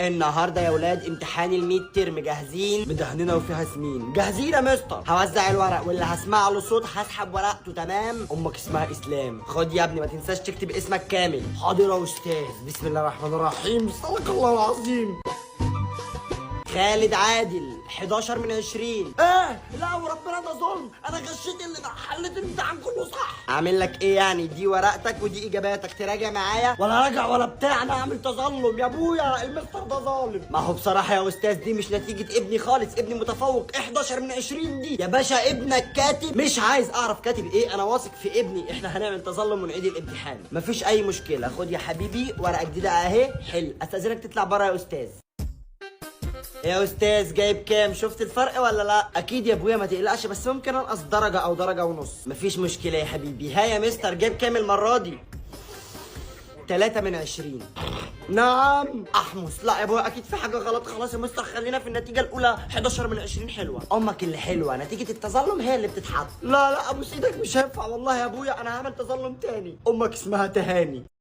النهارده يا ولاد امتحان الميد ترم، جاهزين؟ مدهننا وفيها سمين. جاهزين يا مستر؟ هوزع الورق واللي هسمع له صوت هسحب ورقته. تمام؟ امك اسمها اسلام. خد يا ابني ما تنساش تكتب اسمك كامل. حاضر يا استاذ. بسم الله الرحمن الرحيم. صدق الله العظيم. خالد عادل 11 من 20. لا وربنا ده ظلم، انا غشيت اللي حليت الامتحان كله صح. اعمل لك ايه يعني؟ دي ورقتك ودي اجاباتك، تراجع معايا؟ ولا راجع ولا بتاع، انا اعمل تظلم يا ابويا، المستر ده ظالم. ما هو بصراحه يا استاذ دي مش نتيجه ابني خالص، ابني متفوق 11 من 20 دي يا باشا. ابنك كاتب، مش عايز اعرف كاتب ايه، انا واثق في ابني. احنا هنعمل تظلم ونعيد الامتحان، مفيش اي مشكله. خد يا حبيبي ورقه جديده اهي. حل. استاذنك تطلع بره يا استاذ. يا استاذ جايب كام؟ شفت الفرق ولا لا؟ اكيد يا ابويا ما تقلقش، بس ممكن انقص درجه او درجه ونص. مفيش مشكله يا حبيبي. ها يا مستر جايب كام المره دي؟ 3 من 20. نعم احمس. لا يا ابويا اكيد في حاجه غلط. خلاص يا مستر خلينا في النتيجه الاولى. 11 من 20 حلوه. امك اللي حلوه، نتيجه التظلم هي اللي بتتحط. لا ابوس ايدك مش هينفع والله يا ابويا، انا هعمل تظلم تاني. امك اسمها تهاني.